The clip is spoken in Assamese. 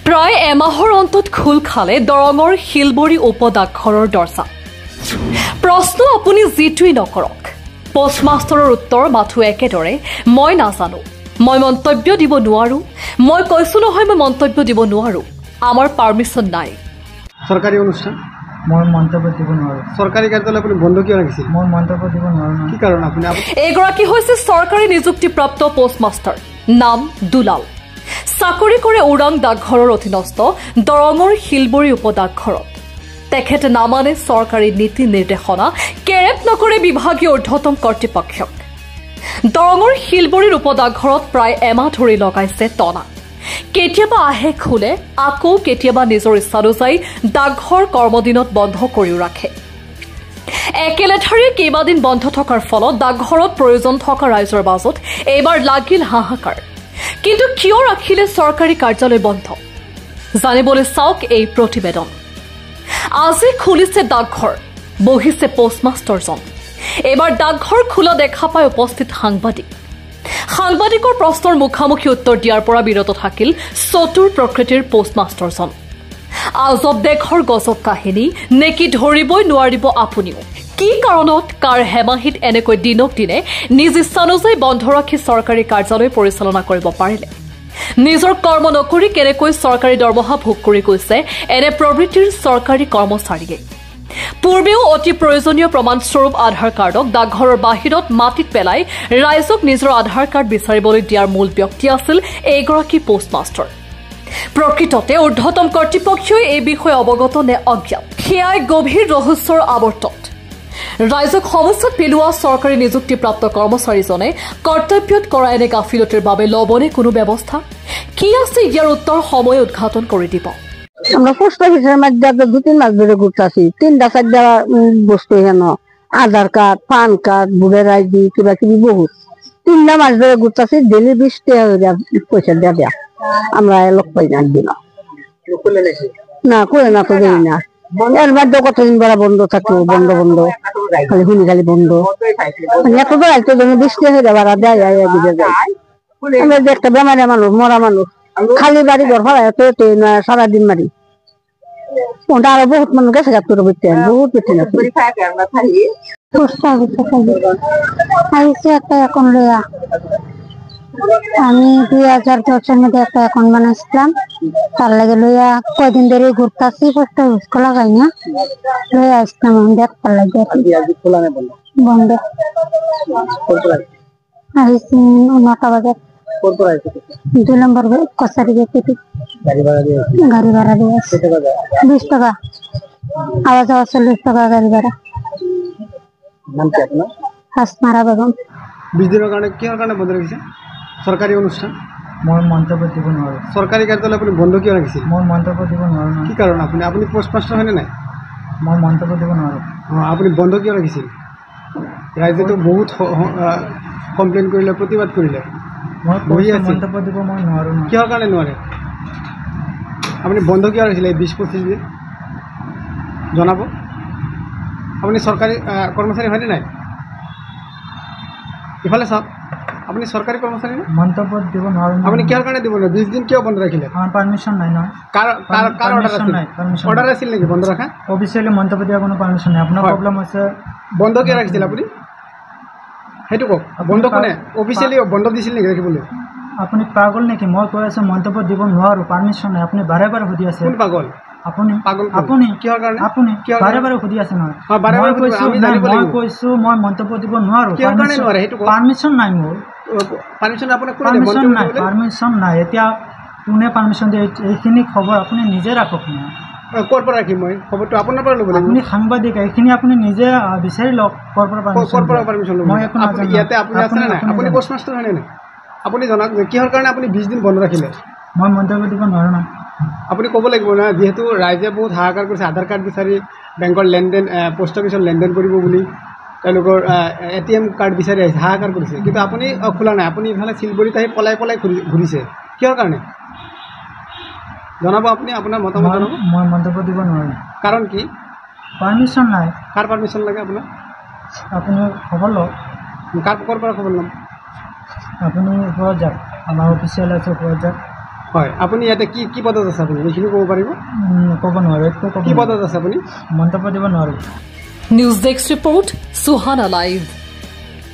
প্ৰায় এমাহৰ অন্তত খোল খালে দৰঙৰ শিলবৰী উপডাকঘৰৰ দৰ্জা। প্ৰশ্ন আপুনি যিটোৱেই নকৰক, পোষ্টমাষ্টাৰৰ উত্তৰ মাথো একেদৰে, মই নাজানো, মই মন্তব্য দিব নোৱাৰো, মই কৈছো নহয় মই মন্তব্য দিব নোৱাৰো, আমাৰ পাৰ্মিশ্যন নাই। চৰকাৰী অনুষ্ঠান মই মন্তব্য দিব নোৱাৰো। চৰকাৰী কাৰ্যালয় আপুনি বন্ধ কিয় ৰাখিছিল? মই মন্তব্য দিব নোৱাৰো। কি কাৰণ? আপুনি এইগৰাকী হৈছে চৰকাৰী নিযুক্তিপ্ৰাপ্ত পোষ্টমাষ্টাৰ, নাম দুলাল। চাকৰি কৰে ওৰাং ডাকঘৰৰ অধীনস্থ দৰঙৰ শিলবৰী উপডাকঘৰত। তেখেতে নামানে চৰকাৰী নীতি নিৰ্দেশনা, কেৰেপ নকৰে বিভাগীয় ঊৰ্ধ্বতম কৰ্তৃপক্ষক। দৰঙৰ শিলবৰীৰ উপডাকঘৰত প্ৰায় এমাহ ধৰি লগাইছে টনা। কেতিয়াবা আহে খোলে, আকৌ কেতিয়াবা নিজৰ ইচ্ছানুযায়ী ডাকঘৰ কৰ্মদিনত বন্ধ কৰিও ৰাখে। একেলেঠাৰিয়ে কেইবাদিন বন্ধ থকাৰ ফলত ডাকঘৰত প্ৰয়োজন থকা ৰাইজৰ মাজত এইবাৰ লাগিল হাহাকাৰ। কিন্তু কিয় ৰাখিলে চৰকাৰী কাৰ্যালয় বন্ধ? জানিবলৈ চাওক এই প্ৰতিবেদন। আজি খুলিছে ডাকঘৰ, বহিছে পোষ্টমাষ্টাৰজন। এইবাৰ ডাকঘৰ খোলা দেখা পাই উপস্থিত সাংবাদিকৰ প্ৰশ্নৰ মুখামুখি উত্তৰ দিয়াৰ পৰা বিৰত থাকিল চতুৰ প্ৰকৃতিৰ পোষ্টমাষ্টাৰজন। আজব দেশৰ গজব কাহিনী নেকি ধৰিবই নোৱাৰিব আপুনিও। কি কাৰণত কাৰ হেমাহিত এনেকৈ দিনক দিনে নিজ ইচ্ছানুযায়ী বন্ধ ৰাখি চৰকাৰী কাৰ্যালয় পৰিচালনা কৰিব পাৰিলে? নিজৰ কৰ্ম নকৰি কেনেকৈ চৰকাৰী দৰমহা ভোগ কৰি গৈছে এনে প্ৰবৃত্তিৰ চৰকাৰী কৰ্মচাৰীয়ে? পূৰ্বেও অতি প্ৰয়োজনীয় প্ৰমাণস্বৰূপ আধাৰ কাৰ্ডক ডাকঘৰৰ বাহিৰত মাটিত পেলাই ৰাইজক নিজৰ আধাৰ কাৰ্ড বিচাৰিবলৈ দিয়াৰ মূল ব্যক্তি আছিল এইগৰাকী পোষ্টমাষ্টাৰ। প্ৰকৃততে ঊৰ্ধ্বতম কৰ্তৃপক্ষই এই বিষয়ে অৱগত নে অজ্ঞাত, সেয়াই গভীৰ ৰহস্যৰ আৱৰ্তত। ৰাইজক সমস্যাত পেলোৱা চৰকাৰী নিযুক্তিপ্ৰাপ্ত কৰ্মচাৰীজনে কৰ্তব্যত কৰা এনে গাফিলতিৰ বাবে ল'বনে কোনো ব্যৱস্থা? কি আছে ইয়াৰ উত্তৰ সময়ে উদ্ঘাটন কৰি দিব। আমরা পোস্ট অফিসের মধ্যে 2-3 মাস ধরে ঘুরতেছি, 3টা-4টা বস্তু হেন, Aadhaar card, PAN card, voter ID, কিবা কিবি বহুত। 3টা মাস ধরে ঘুরতেছি, ডেলি 20 টাকা পয়সা দেয়া আমরা লোক পাই না দিন না করে না করে না। এর মধ্যে কতদিন বেড়া বন্ধ থাকলো, বন্ধ খালি শুনি খালি বন্ধ। এত তো একটা জন্য 20 টাকা ভাড়া দেয় আমরা যে একটা বেমারি মানুষ, মরা মানুষ, খালি বাড়ি ঘর ভাড়া এত সারাদিন মারি ওটা আরো বহুত মানুষ গেছে গাত্তর করতে বহুত বেতন একটা অ্যাকাউন্ট লইয়া আমি 2010-এর মধ্যে একটা অ্যাকাউন্ট বানাইছিলাম। তার লাগে লইয়া কয়দিন ধরে ঘুরতেছি, পোস্ট অফিস খোলা যায় না, লইয়া আসলাম দেখতে লাগে বন্ধ আইসি 9টা বাজে। 2 নম্বর কসারি গাড়ি ভাড়া দিয়ে 20 টাকা, আওয়া যাওয়া 40 টাকা গাড়ি ভাড়া। হাসমারা বেগম। 20 দিনের কারণে কিহৰ কাৰণে বন্ধ ৰাখিছে? চৰকাৰী অনুষ্ঠান মই মন্তব্য দিব নোৱাৰো। চৰকাৰী কাৰ্যালয় আপুনি বন্ধ কিয় ৰাখিছিল? মই মন্তব্য দিব নোৱাৰো। কি কাৰণ? আপুনি পোষ্টমাষ্টাৰ হয়নে নাই? মই মন্তব্য দিব নোৱাৰো। আপুনি বন্ধ কিয় ৰাখিছিল? ৰাইজেতো বহুত কমপ্লেইন কৰিলে, প্ৰতিবাদ কৰিলে। মই মন্তব্য দিব মই নোৱাৰো। কিহৰ কাৰণে নোৱাৰে? আপুনি বন্ধ কিয় ৰাখিছিলে 20-25 দিন জনাব। আপুনি চৰকাৰী কৰ্মচাৰী হয়নে নাই? ইফালে চাওক, আপুনি চৰকাৰী কৰ্মচাৰী নে? মন্তব্য দিব নোৱাৰো। আপুনি কিহৰ কাৰণে দিব নোৱাৰে? 20 দিন কিয় বন্ধ ৰাখিলে? আমাৰ পাৰমিশ্যন নাই নহয়। কাৰ অৰ্ডাৰ আছিল নেকি বন্ধ ৰখা? অফিচিয়েলি মন্তব্য দিয়াৰ কোনো পাৰমিশ্যন নাই। আপোনাৰ প্ৰব্লেম হৈছে। বন্ধ কিয় ৰাখিছিল আপুনি? সেইটো কওক। বন্ধ কোনে অফিচিয়েলি বন্ধ দিছিল নেকি ৰাখিবলৈ? আপুনি পাগল নেকি? মই কৈ আছো মন্তব্য দিব নোৱাৰো, পাৰমিশ্যন নাই। আপুনি বাৰে বাৰে সুধি আছে। কোন পাগল? আপুনি কিহৰ কাৰণে? আপুনি বাৰে বাৰে সুধি আছে নহয়। মই কৈছো মই মন্তব্য দিব নোৱাৰো, পাৰমিশ্যন নাই মোৰ। পাৰমিশ্যন নাই। এতিয়া কোনে পাৰমিশ্যন দিয়ে এইখিনি খবৰ আপুনি নিজে ৰাখক। ক'ৰ পৰা ৰাখিম মই খবৰটো? আপোনাৰ পৰা ল'ব লাগিব। আপুনি সাংবাদিক, এইখিনি আপুনি নিজে বিচাৰি লওক ক'ৰ পৰা পাৰমিশ্যন ল'ব। মই একো নাজানো। ইয়াতে আপুনি আছে নে নাই? আপুনি পোষ্টমাষ্টাৰ হয়নে নাই? আপুনি জনাওক কিহৰ কাৰণে আপুনি 20 দিন বন্ধ ৰাখিলে? মই মন্তব্য দিব নোৱাৰো না। আপুনি ক'ব লাগিব না, যিহেতু ৰাইজে বহুত হাহাকাৰ কৰিছে আধাৰ কাৰ্ড বিচাৰি, বেংকৰ লেনদেন, পোষ্ট অফিচত লেনদেন কৰিব বুলি তেওঁলোকৰ ATM কাৰ্ড বিচাৰি আহিছে, হাহাকাৰ কৰিছে। কিন্তু আপুনি খোলা নাই। আপুনি ইফালে শিলবৰীত আহি পলাই ঘূৰিছে। কিহৰ কাৰণে জনাব আপুনি? আপোনাৰ মতামত জনাব। মই মন্তব্য দিব নোৱাৰো। কাৰণ কি? পাৰমিশ্যন নাই। কাৰ পাৰমিশ্যন লাগে আপোনাক? আপুনি খবৰ লওক। ক'ৰ পৰা খবৰ ল'ম? আপুনি ওপৰত যাওক, আমাৰ অফিচিয়েল আছে, ওপৰত যাওক। হয় আপুনি ইয়াতে কি কি পদত আছে আপুনি এইখিনি ক'ব পাৰিব ক'ব নোৱাৰো কি পদত আছে আপুনি মন্তব্য দিব নোৱাৰো news desk report Suhana live